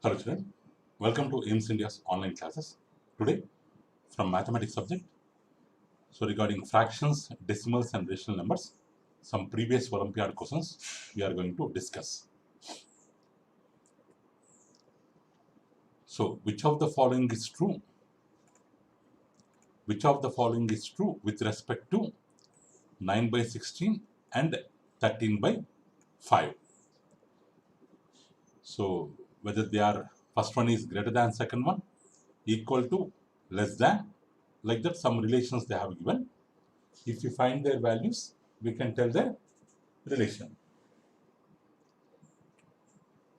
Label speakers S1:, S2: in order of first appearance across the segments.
S1: Hello children, welcome to AIMS India's online classes. Today from mathematics subject, so regarding fractions, decimals and rational numbers, some previous Olympiad questions we are going to discuss. So which of the following is true? Which of the following is true with respect to 9 by 16 and 13 by 5? So whether they are, first one is greater than second one, equal to, less than, like that some relations they have given. If you find their values, we can tell the relation.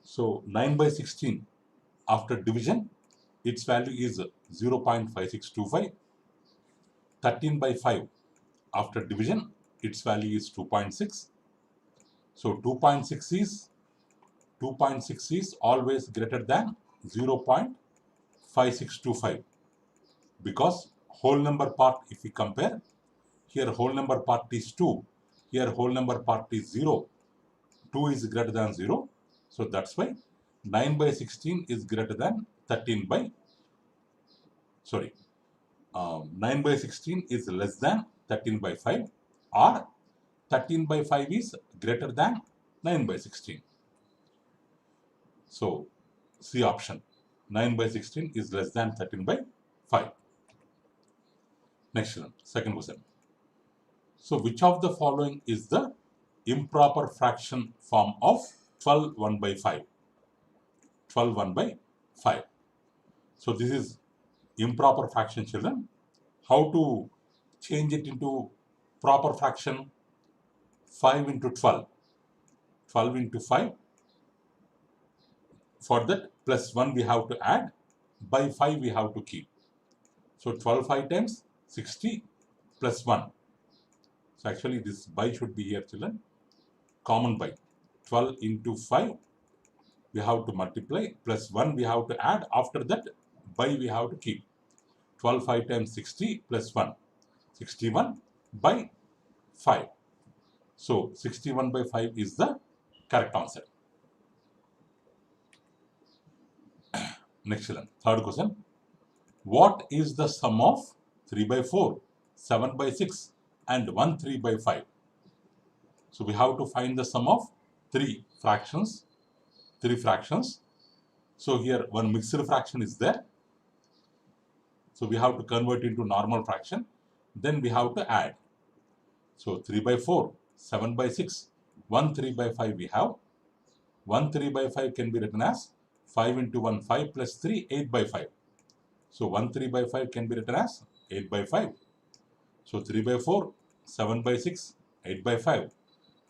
S1: So 9 by 16 after division, its value is 0.5625. 13 by 5 after division, its value is 2.6. So 2.6 is always greater than 0.5625, because whole number part, if we compare, here whole number part is 2, here whole number part is 0, 2 is greater than 0. So that's why 9 by 16 is greater than 9 by 16 is less than 13 by 5, or 13 by 5 is greater than 9 by 16. So C option, 9 by 16 is less than 13 by 5. Next one, second question. So which of the following is the improper fraction form of 12 1 by 5? 12 1 by 5. So this is improper fraction, children. How to change it into proper fraction? 5 into 12. 12 into 5. For that, plus 1 we have to add, by 5 we have to keep. So 12 5 times 60 plus 1. So actually this by should be here, children. Common by. 12 into 5 we have to multiply, plus 1 we have to add. After that, by we have to keep. 12 5 times 60 plus 1. 61 by 5. So 61 by 5 is the correct answer. Next children, third question. What is the sum of 3 by 4, 7 by 6 and 1 3 by 5? So we have to find the sum of three fractions. So here one mixed fraction is there. So we have to convert into normal fraction. Then we have to add. So 3 by 4, 7 by 6, 1 3 by 5 we have. 1 3 by 5 can be written as 5 into 1, 5 plus 3, 8 by 5. So 1 3 by 5 can be written as 8 by 5. So 3 by 4, 7 by 6, 8 by 5.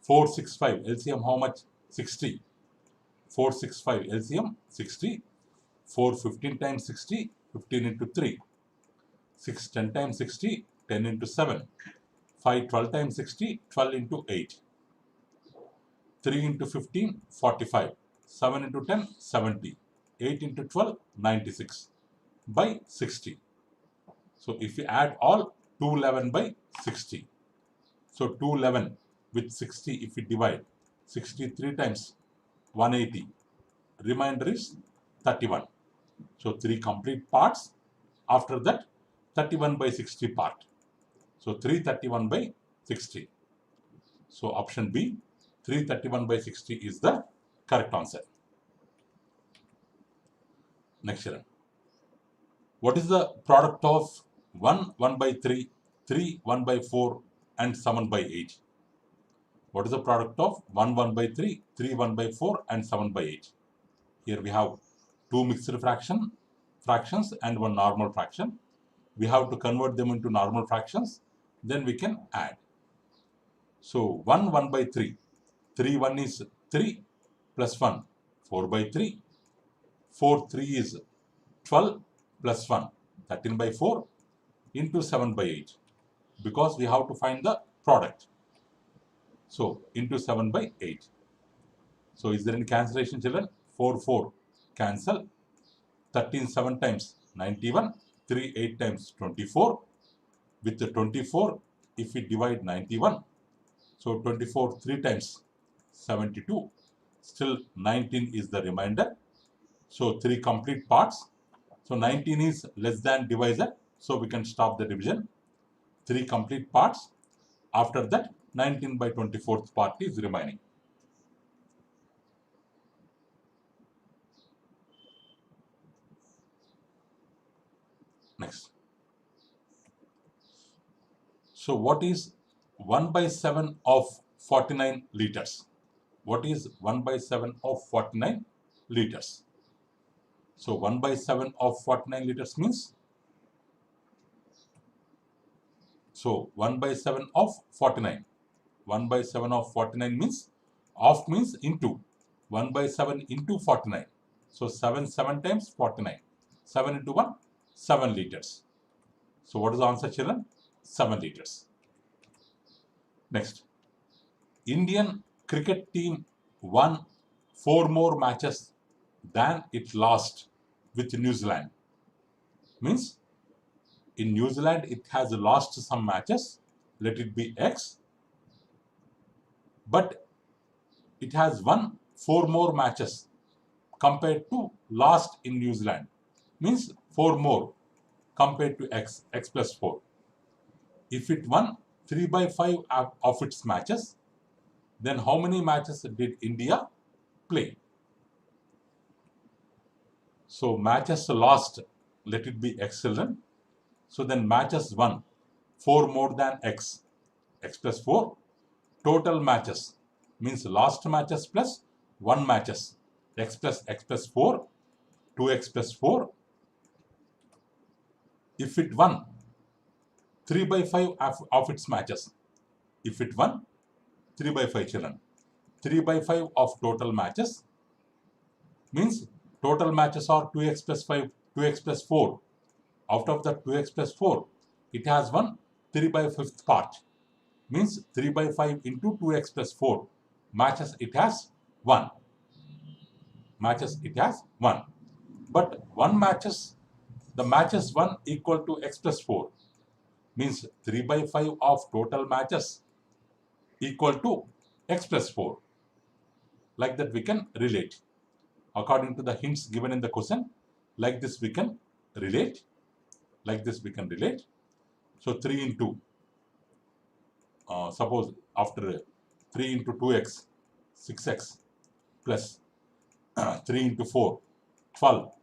S1: 4 6 5, LCM how much? 60. 4 6 5, LCM 60. 4 15 times 60, 15 into 3. 6 10 times 60, 10 into 7. 5 12 times 60, 12 into 8. 3 into 15, 45. 7 into 10, 70. 8 into 12, 96 by 60. So if we add all, 211 by 60. So 211 with 60, if we divide, 63 times 180, remainder is 31. So 3 complete parts. After that, 31 by 60 part. So 331 by 60. So option B, 331 by 60 is the correct answer. Next children. What is the product of 1 1 by 3, 3 1 by 4 and 7 by 8? What is the product of 1 1 by 3, 3 1 by 4 and 7 by 8? Here we have two mixed fractions and one normal fraction. We have to convert them into normal fractions. Then we can add. So 1 1 by 3. 3 1 is 3 plus 1, 4 by 3. 4 3 is 12 plus 1, 13 by 4 into 7 by 8. Because we have to find the product. So into 7 by 8. So is there any cancellation, children? 4 4 cancel. 13 7 times 91. 3 8 times 24. With the 24, if we divide 91, so 24 3 times 72. Still 19 is the remainder. So 3 complete parts. So 19 is less than divisor. So we can stop the division. 3 complete parts. After that, 19 by 24th part is remaining. Next. So what is 1 by 7 of 49 liters? What is 1 by 7 of 49 liters? So 1 by 7 of 49 liters means, so 1 by 7 of 49. 1 by 7 of 49 means, of means into. 1 by 7 into 49. So 7 times 49. 7 into 1, 7 liters. So what is the answer, children? 7 liters. Next. Indian cricket team won 4 more matches than it lost with New Zealand. Means in New Zealand it has lost some matches, let it be X, but it has won 4 more matches compared to last in New Zealand. Means 4 more compared to X plus 4. If it won 3 by 5 of its matches, then how many matches did India play? So matches lost, let it be X, children. So then matches won 4 more than X plus 4. Total matches means lost matches plus 1 matches, X plus 4, 2X plus 4. If it won 3 by 5 of its matches, if it won 3 by 5, children, 3 by 5 of total matches means total matches are 2X plus 5, 2X plus 4. Out of the 2X plus 4, it has won 3 by 5th part. Means 3 by 5 into 2X plus 4 matches it has 1. Matches it has 1. But 1 matches, the matches 1 equal to X plus 4. Means 3 by 5 of total matches equal to X plus 4. Like that we can relate. According to the hints given in the question, like this we can relate. Like this we can relate. So 3 into, suppose after 3 into 2X, 6X plus 3 into 4, 12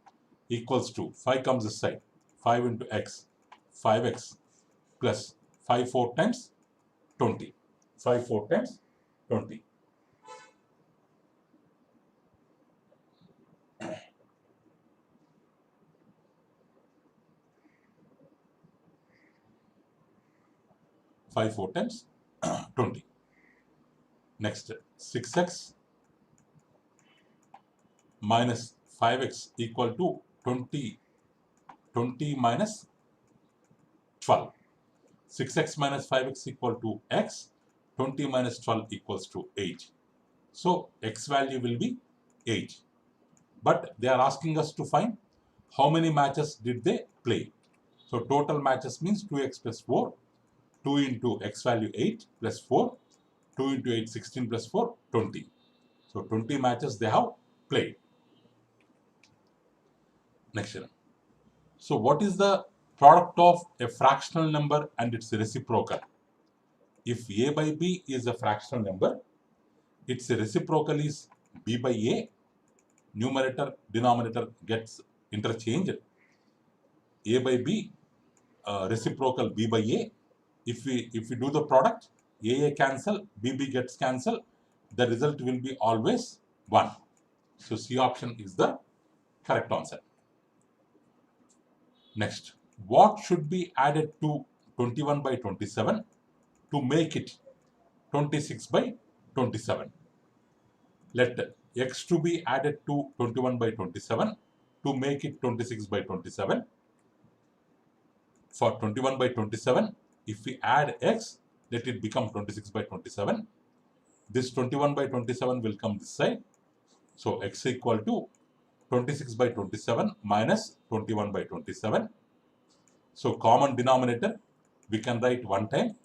S1: equals to 5 comes this side. 5 into X, 5X plus 5 4 times 20. 5 4 times 20. Five 4 times 20. Next, 6X minus 5X equal to 20. 20 minus 12. 6X minus 5X equal to X. 20 minus 12 equals to 8. So X value will be 8. But they are asking us to find how many matches did they play. So total matches means 2X plus 4. 2 into X value 8 plus 4. 2 into 8, 16 plus 4, 20. So 20 matches they have played. Next one. So what is the product of a fractional number and its reciprocal? If A by B is a fractional number, its reciprocal is B by A. Numerator, denominator gets interchanged. A by B, reciprocal B by A. If we do the product, A cancel, BB gets cancelled. The result will be always 1. So C option is the correct answer. Next, what should be added to 21 by 27 to make it 26 by 27? Let X to be added to 21 by 27 to make it 26 by 27. For 21 by 27, if we add X, let it become 26 by 27. This 21 by 27 will come this side. So X equal to 26 by 27 minus 21 by 27. So common denominator we can write one time.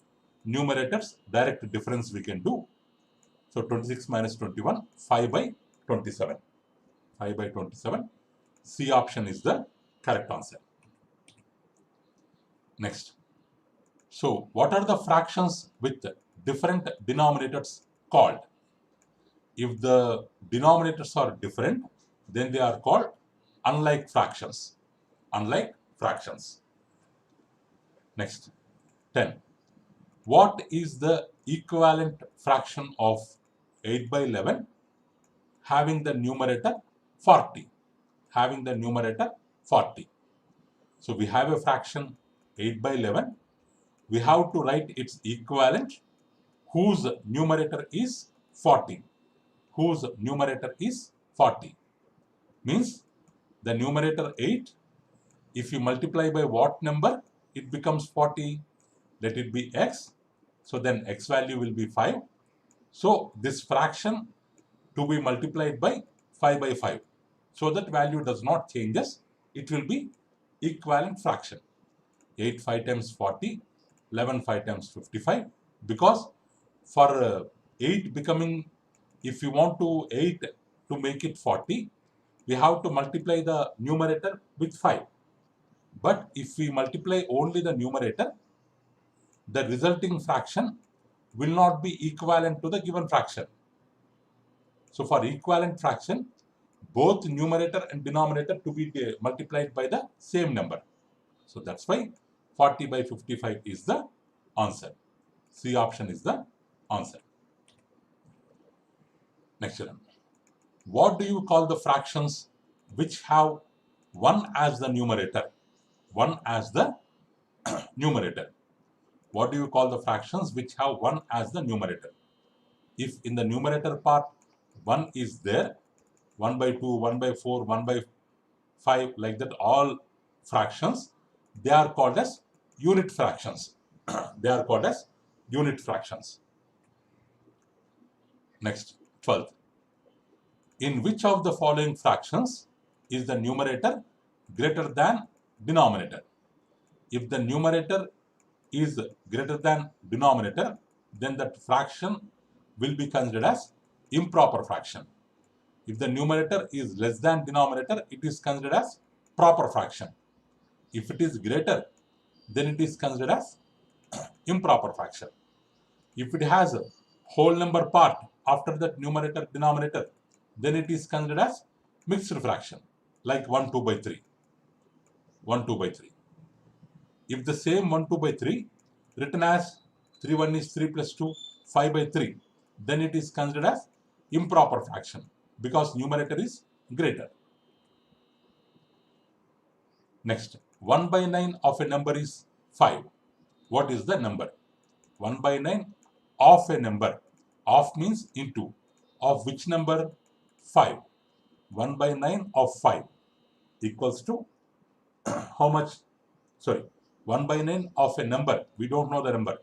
S1: Numerators direct difference we can do. So 26 minus 21, 5 by 27. 5 by 27. C option is the correct answer. Next. So, what are the fractions with different denominators called? If the denominators are different, then they are called unlike fractions. Unlike fractions. Next. 10. What is the equivalent fraction of 8 by 11 having the numerator 40? Having the numerator 40. So, we have a fraction 8 by 11. We have to write its equivalent whose numerator is 40. Whose numerator is 40. Means the numerator 8, if you multiply by what number, it becomes 40. Let it be x. So then x value will be 5. So this fraction to be multiplied by 5 by 5. So that value does not changes. It will be equivalent fraction. 8 5 times 40, 11 5 times 55. Because for 8 becoming, if you want to 8 to make it 40, we have to multiply the numerator with 5. But if we multiply only the numerator, the resulting fraction will not be equivalent to the given fraction. So for equivalent fraction, both numerator and denominator to be multiplied by the same number. So that's why 40 by 55 is the answer. C option is the answer. Next one. What do you call the fractions which have 1 as the numerator? 1 as the numerator. What do you call the fractions which have 1 as the numerator? If in the numerator part 1 is there, 1 by 2, 1 by 4, 1 by 5, like that, all fractions, they are called as unit fractions. They are called as unit fractions. Next, 12th. In which of the following fractions is the numerator greater than denominator? If the numerator is greater than denominator, then that fraction will be considered as improper fraction. If the numerator is less than denominator, it is considered as proper fraction. If it is greater, then it is considered as improper fraction. If it has a whole number part after that numerator denominator, then it is considered as mixed fraction, like 1 2 by 3. 1 2 by 3. If the same 1 2 by 3 written as 3 1 is 3 plus 2, 5 by 3, then it is considered as improper fraction because numerator is greater. Next, 1 by 9 of a number is 5. What is the number? 1 by 9 of a number. Of means into. Of which number? 5. 1 by 9 of 5 equals to how much? Sorry, 1 by 9 of a number. We don't know the number.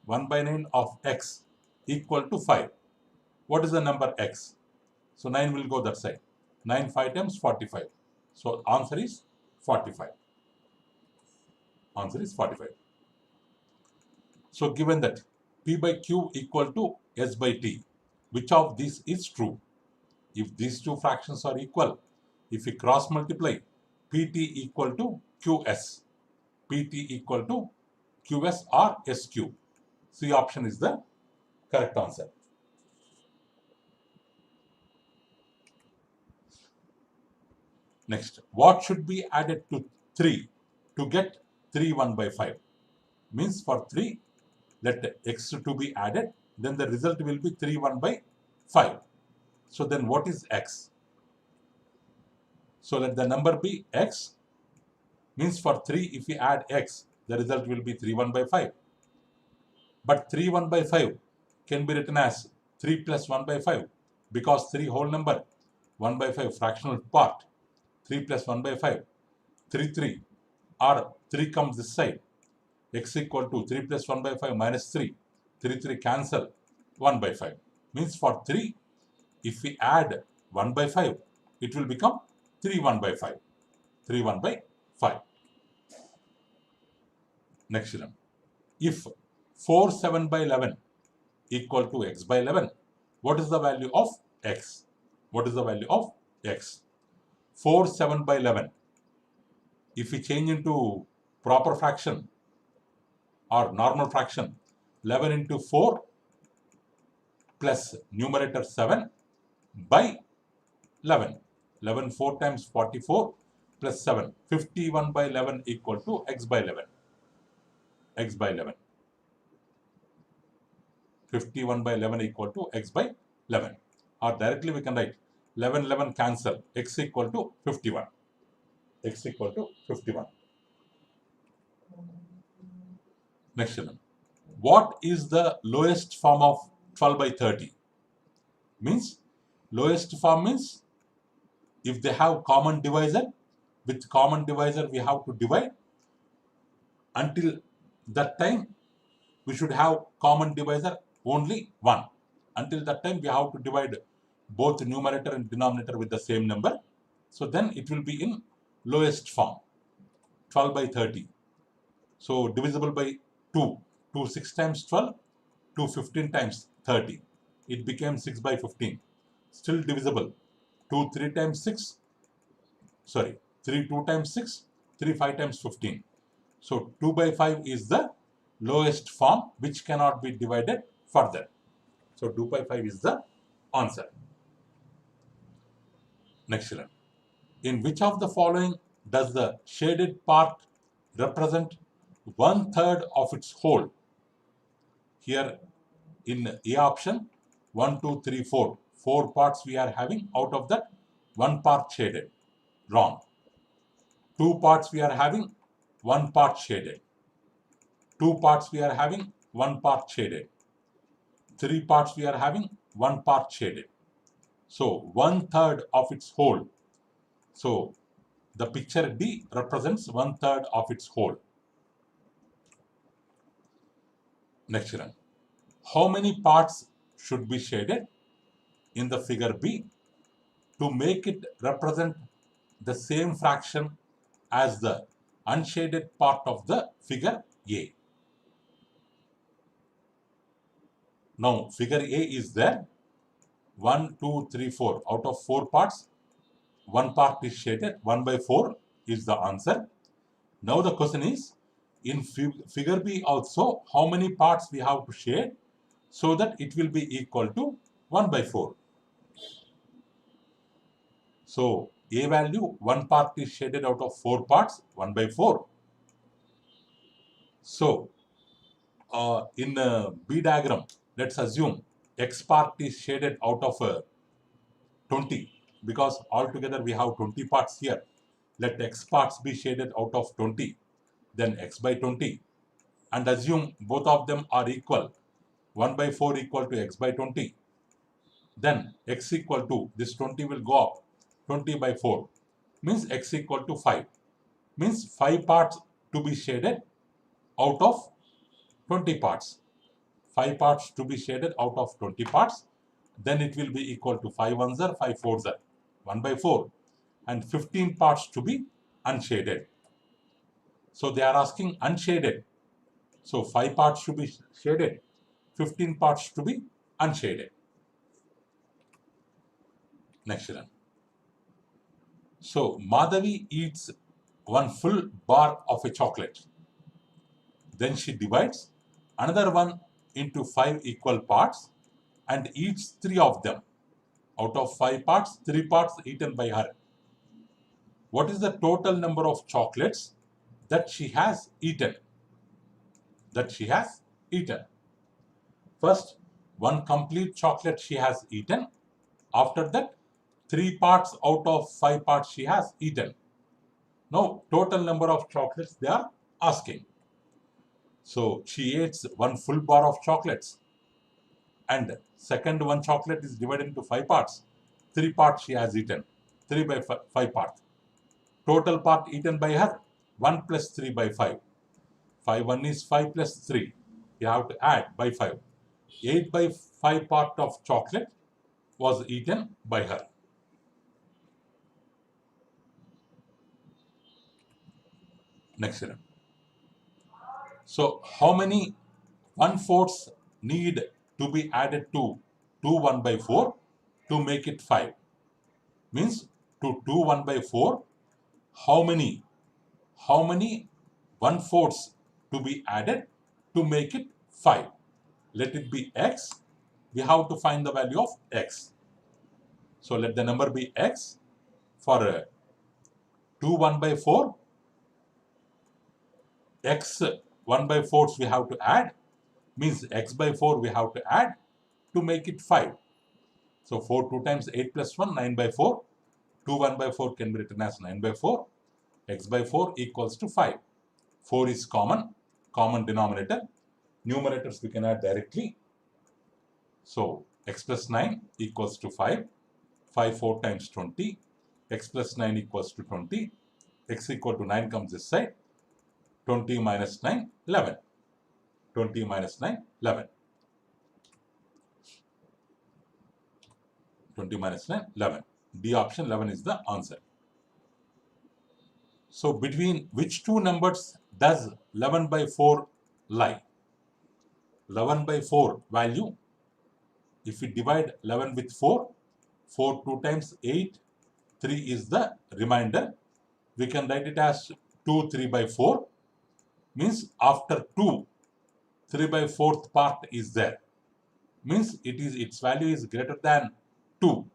S1: 1 by 9 of x equal to 5. What is the number x? So 9 will go that side. 9 5 times 45. So answer is 45. Answer is 45. So given that P by Q equal to S by T, which of these is true? If these two fractions are equal, if we cross multiply, Pt equal to Qs. Pt equal to Qs or SQ. C option is the correct answer. Next, what should be added to 3 to get 3 1 by 5? Means for 3, let x to be added, then the result will be 3 1 by 5. So then what is x? So let the number be x. Means for 3, if we add x, the result will be 3 1 by 5. But 3 1 by 5 can be written as 3 plus 1 by 5 because 3 whole number, 1 by 5 fractional part, 3 plus 1 by 5, 3 3, or 3 comes this side, x equal to 3 plus 1 by 5 minus 3, 3 3 cancel, 1 by 5. Means for 3, if we add 1 by 5, it will become 3 1 by 5. 3 1 by 5. Next one. If 4 7 by 11 equal to x by 11, what is the value of x? What is the value of x? 4 7 by 11. If we change into proper fraction or normal fraction, 11 into 4 plus numerator 7 by 11. 11 4 times 44 plus 7. 51 by 11 equal to x by 11. X by 11. 51 by 11 equal to x by 11. Or directly we can write 11 11 cancel, x equal to 51. X equal to 51. Next one. What is the lowest form of 12 by 30? Means lowest form means if they have common divisor, with common divisor we have to divide. Until that time we should have common divisor only 1. Until that time we have to divide both numerator and denominator with the same number. So then it will be in lowest form, 12 by 30. So divisible by 2. 2 6 times 12, 2 15 times 30. It became 6 by 15. Still divisible. 2 3 times 6. Sorry, 3 2 times 6, 3 5 times 15. So 2 by 5 is the lowest form which cannot be divided further. So 2 by 5 is the answer. Next one. In which of the following does the shaded part represent 1/3 of its whole? Here in A option, 1, 2, 3, 4. 4 parts we are having, out of that 1 part shaded. Wrong. 2 parts we are having, 1 part shaded. 2 parts we are having, 1 part shaded. 3 parts we are having, 1 part shaded. So 1/3 of its whole. So the picture D represents 1/3 of its whole. Next one. How many parts should be shaded in the figure B to make it represent the same fraction as the unshaded part of the figure A? Now figure A is there. 1, 2, 3, 4. Out of 4 parts, 1 part is shaded. 1 by 4 is the answer. Now the question is, in figure B also, how many parts we have to shade so that it will be equal to 1 by 4. So A value, 1 part is shaded out of 4 parts, 1 by 4. So in B diagram, let's assume X part is shaded out of 20, because altogether we have 20 parts here. Let X parts be shaded out of 20, then X by 20, and assume both of them are equal. 1 by 4 equal to X by 20. Then X equal to, this 20 will go up, 20 by 4, means X equal to 5. Means 5 parts to be shaded out of 20 parts. 5 parts to be shaded out of 20 parts. Then it will be equal to 5 ones are, 5 fours are, 1 by 4. And 15 parts to be unshaded. So they are asking unshaded. So 5 parts to be shaded, 15 parts to be unshaded. Next one. So Madhavi eats 1 full bar of a chocolate. Then she divides another one into 5 equal parts and eats 3 of them. Out of 5 parts, 3 parts eaten by her. What is the total number of chocolates that she has eaten? First, 1 complete chocolate she has eaten. After that, 3 parts out of 5 parts she has eaten. Now, total number of chocolates they are asking. So, she eats 1 full bar of chocolates. And second 1 chocolate is divided into 5 parts. 3 parts she has eaten. 3 by 5 parts. Total part eaten by her, 1 plus 3 by 5. 5 1 is 5 plus 3. You have to add by 5. 8 by 5 part of chocolate was eaten by her. Next one. So how many 1/4 need to be added to 2 1 by 4 to make it 5? Means to 2 1 by 4, how many 1/4 to be added to make it 5? Let it be x. We have to find the value of x. So let the number be x. For 2 1 by 4, x 1 by 4 we have to add, means x by 4 we have to add to make it 5. So 4 2 times 8 plus 1, 9 by 4. 2 1 by 4 can be written as 9 by 4. X by 4 equals to 5. 4 is common denominator. Numerators we can add directly. So x plus 9 equals to 5. 5 4 times 20. X plus 9 equals to 20. X equal to 9 comes this side. 20 minus 9, 11. 20 minus 9, 11. 20 minus 9, 11. D option 11 is the answer. So between which two numbers does 11 by 4 lie? 11 by 4 value, if we divide 11 with 4, 4 2 times 8, 3 is the remainder. We can write it as 2 3 by 4, means after 2, 3 by 4th part is there. Means its value is greater than 2,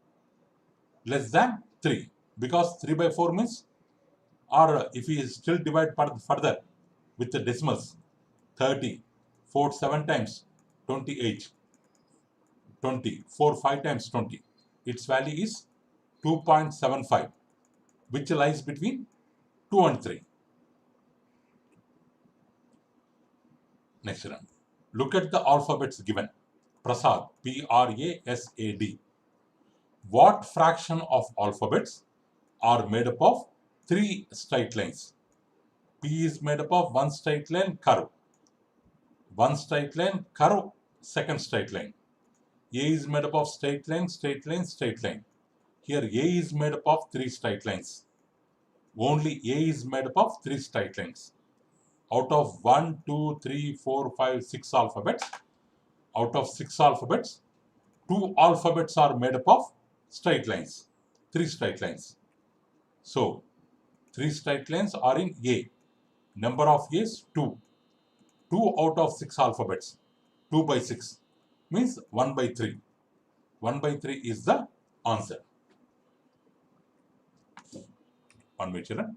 S1: less than 3, because 3 by 4 means, or if we still divide further with the decimals, 30, 4 7 times 28, 20, 4 5 times 20, its value is 2.75, which lies between 2 and 3. Next one. Look at the alphabets given. Prasad, Prasad. What fraction of alphabets are made up of 3 straight lines? P is made up of 1 straight line curve. 1 straight line curve, second straight line. A is made up of straight line, straight line, straight line. Here A is made up of 3 straight lines. Only A is made up of 3 straight lines. Out of 1, 2, 3, 4, 5, 6 alphabets, out of 6 alphabets, 2 alphabets are made up of straight lines, 3 straight lines. So 3 straight lines are in A. Number of A is 2. 2 out of 6 alphabets, 2 by 6, means 1 by 3. 1 by 3 is the answer. One minute, children.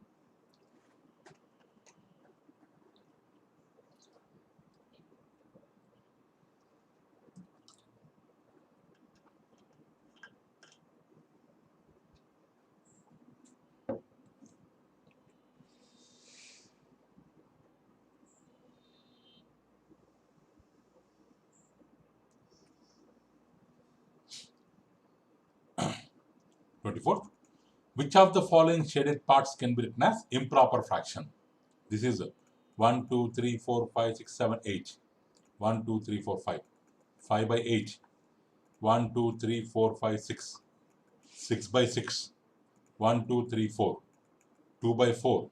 S1: Which of the following shaded parts can be written as improper fraction? This is 1, 2, 3, 4, 5, 6, 7, 8. 1, 2, 3, 4, 5. 5 by 8. 1, 2, 3, 4, 5, 6. 6 by 6. 1, 2, 3, 4. 2 by 4.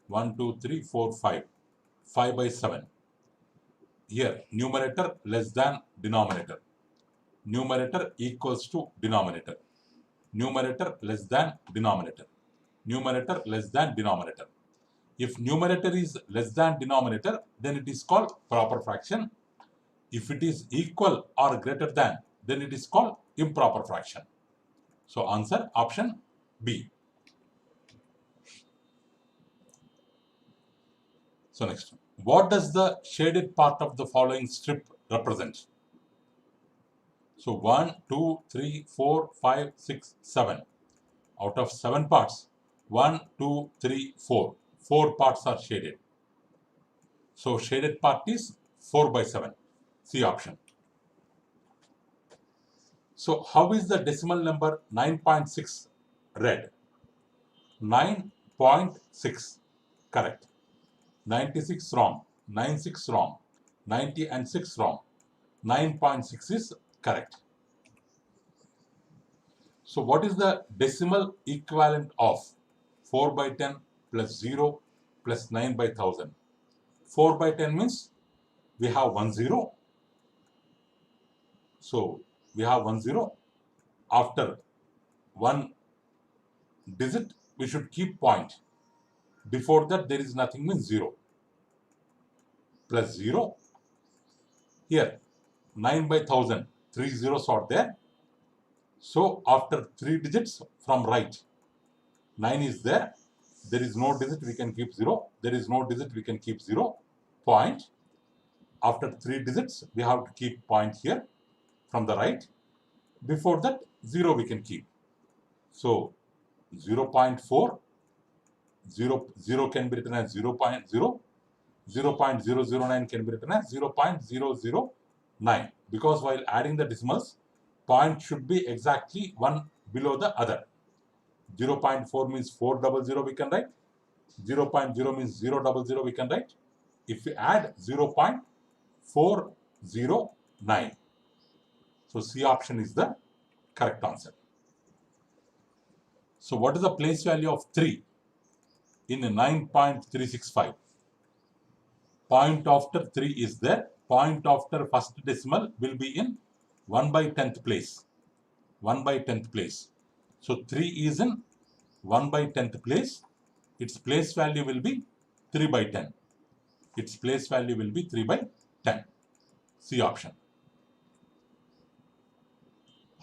S1: 1, 2, 3, 4, 5. 5 by 7. Here, numerator less than denominator. Numerator equals to denominator. Numerator less than denominator. Numerator less than denominator. If numerator is less than denominator, then it is called proper fraction. If it is equal or greater than, then it is called improper fraction. So answer option B. So next, what does the shaded part of the following strip represent? So 1, 2, 3, 4, 5, 6, 7. Out of 7 parts, 1, 2, 3, 4. 4 parts are shaded. So shaded part is 4 by 7. C option. So how is the decimal number 9.6 read? 9.6. Correct. 96 wrong. 96 wrong. 90 and 6 wrong. 9.6 is correct. So what is the decimal equivalent of 4 by 10 plus 0 plus 9 by 1000? 4 by 10 means we have 1 0. So we have 1 0. After 1 digit we should keep point. Before that there is nothing, means 0. Plus 0. Here 9 by 1000, 3 zeros are there. So after 3 digits from right, 9 is there. There is no digit, we can keep 0. There is no digit, we can keep 0. Point. After 3 digits, we have to keep point here from the right. Before that, 0 we can keep. So 0 0.4, 0 can be written as 0 0.0, 0.009 can be written as 0.009. Because while adding the decimals, point should be exactly one below the other. 0.4 means 400 we can write. 0.0 means 000 we can write. If we add 0.409. So C option is the correct answer. So what is the place value of 3 in 9.365? Point after 3 is there. Point after first decimal will be in 1 by 10th place. 1 by 10th place. So 3 is in 1 by 10th place. Its place value will be 3 by 10. Its place value will be 3 by 10. C option.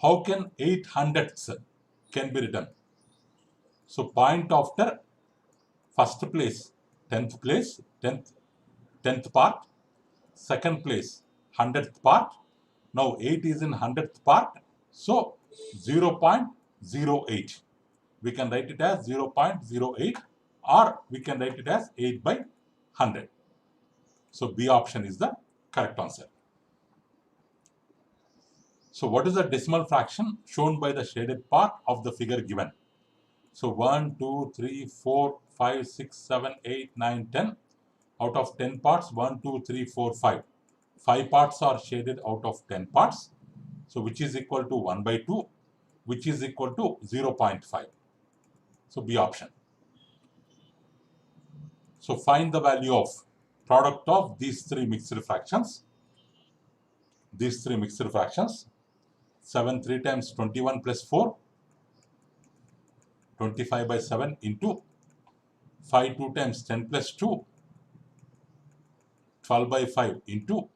S1: How can 8 hundredths can be written? So point after first place, 10th place, 10th part, second place, 100th part. Now 8 is in 100th part, so 0.08. We can write it as 0.08 or we can write it as 8 by 100. So B option is the correct answer. So what is the decimal fraction shown by the shaded part of the figure given? So 1, 2, 3, 4, 5, 6, 7, 8, 9, 10. Out of 10 parts, 1, 2, 3, 4, 5. 5 parts are shaded out of 10 parts. So which is equal to 1 by 2, which is equal to 0.5. So B option. So find the value of product of these three mixed fractions. These three mixed fractions. 7 3 times 21 plus 4. 25 by 7 into 5 2 times 10 plus 2. 12 by 5 into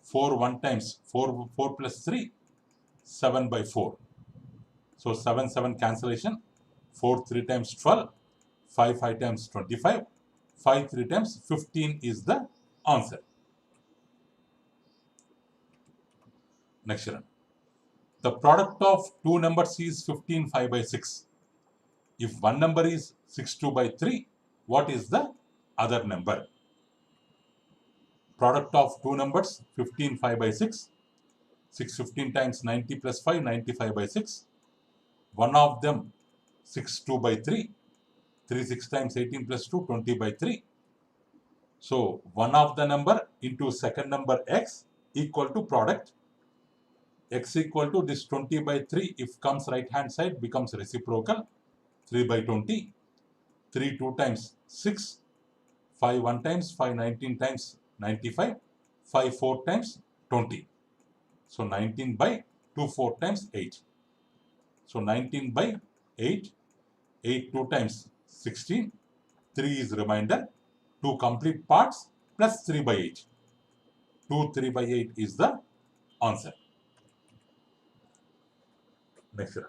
S1: 4 1 times 4 plus 3. 7 by 4. So 7 7 cancellation. 4 3 times 12. 5 5 times 25. 5 3 times 15 is the answer. Next one. The product of two numbers is 15 5 by 6. If one number is 6 2 by 3, what is the other number? Product of two numbers 15 5 by 6. 6 15 times 90 plus 5, 95 by 6. One of them 6 2 by 3. 3 6 times 18 plus 2, 20 by 3. So one of the number into second number x equal to product. X equal to this 20 by 3, if comes right hand side becomes reciprocal. 3 by 20. 3 2 times 6. 5 1 times 5 19 times 95. 5 4 times 20. So 19 by 2 4 times 8. So 19 by 8. 8 2 times 16. 3 is remainder. 2 complete parts plus 3 by 8. 2 3 by 8 is the answer. Next one.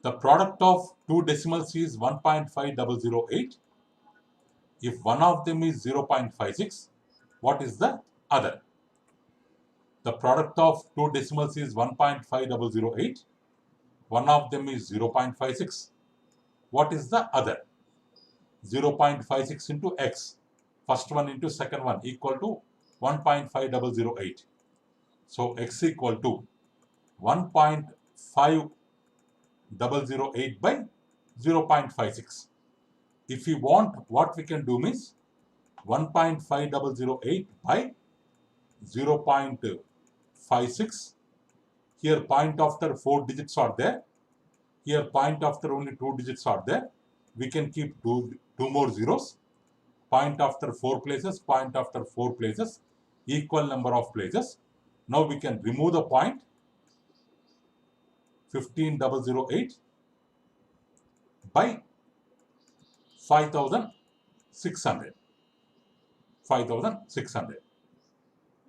S1: The product of two decimals is 1.5008. If one of them is 0.56, what is the other? The product of two decimals is 1.5008. One of them is 0.56. What is the other? 0.56 into x. First one into second one equal to 1.5008. So x equal to 1.5008 by 0.56. If we want, what we can do means 1.5008 by 0.56. Here point after 4 digits are there. Here point after only 2 digits are there. We can keep two more zeros. Point after 4 places, point after 4 places, equal number of places. Now we can remove the point 15008 by 5,600. 5,600.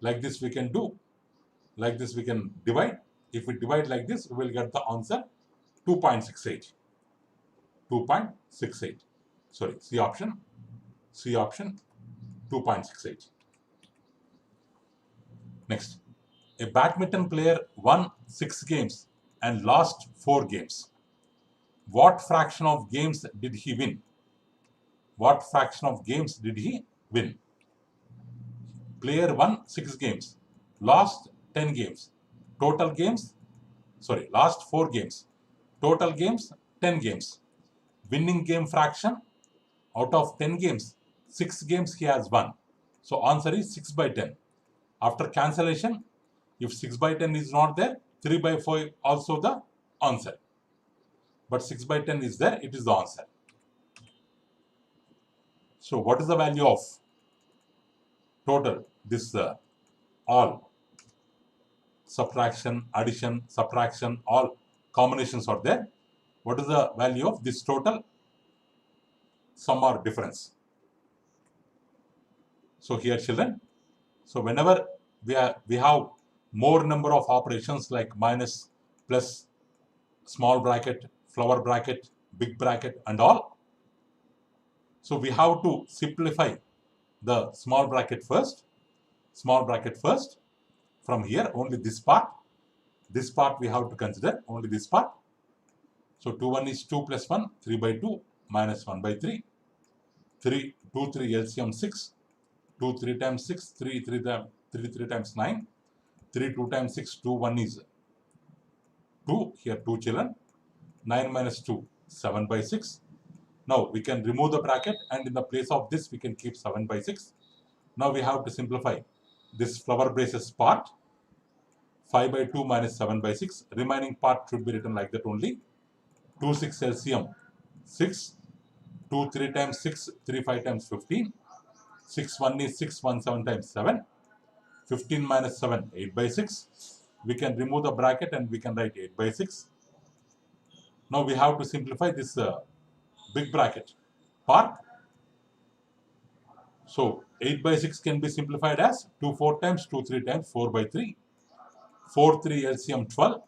S1: Like this we can do. Like this we can divide. If we divide like this, we will get the answer 2.68. 2.68. Sorry, C option. C option 2.68. Next, a badminton player won 6 games and lost 4 games. What fraction of games did he win? What fraction of games did he win? Player won 6 games, lost 10 games. Total games, sorry, lost 4 games. Total games, 10 games. Winning game fraction, out of 10 games, 6 games he has won. So answer is 6 by 10. After cancellation, if 6 by 10 is not there, 3 by 4 also the answer. But 6 by 10 is there, it is the answer. So what is the value of total? This all subtraction, addition, subtraction, all combinations are there. What is the value of this total? Sum or difference. So here children, so whenever we have more number of operations like minus, plus, small bracket, flower bracket, big bracket and all. So we have to simplify the small bracket first. Small bracket first. From here only this part. This part we have to consider, only this part. So 2 1 is 2 plus 1, 3 by 2 minus 1 by 3. 3 2 3 LCM 6. 2 3 times 6, 3 3 times 9. 3 2 times 6, 2 1 is 2. Here 2 children. 9 minus 2, 7 by 6. Now we can remove the bracket and in the place of this we can keep 7 by 6. Now we have to simplify this flower braces part. 5 by 2 minus 7 by 6. Remaining part should be written like that only. 2 6 LCM 6. 2 3 times 6, 3 5 times 15. 6 1 is 6, 1 7 times 7. 15 minus 7, 8 by 6. We can remove the bracket and we can write 8 by 6. Now we have to simplify this big bracket part. So 8 by 6 can be simplified as 2 4 times 2 3 times 4 by 3. 4 3 LCM 12.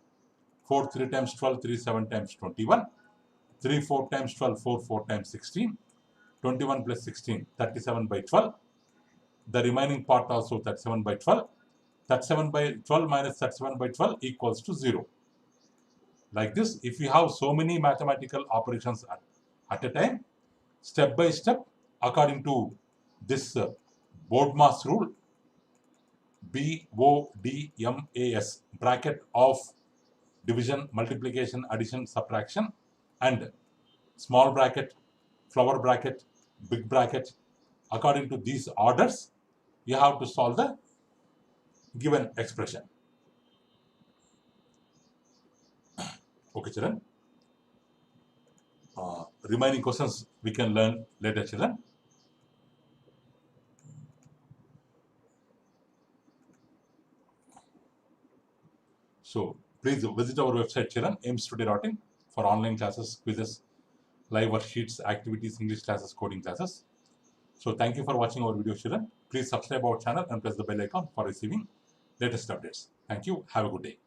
S1: 4 3 times 12, 3 7 times 21. 3 4 times 12, 4 4 times 16. 21 plus 16, 37 by 12. The remaining part also 37 by 12. 37 by 12 minus 37 by 12 equals to 0. Like this, if you have so many mathematical operations at a time, step by step, according to this BODMAS rule, BODMAS, bracket of division, multiplication, addition, subtraction, and small bracket, flower bracket, big bracket, according to these orders, you have to solve the given expression. Okay, children. Remaining questions we can learn later, children. So please visit our website, children, aimstoday.in, for online classes, quizzes, live worksheets, activities, English classes, coding classes. So thank you for watching our video, children. Please subscribe our channel and press the bell icon for receiving latest updates. Thank you. Have a good day.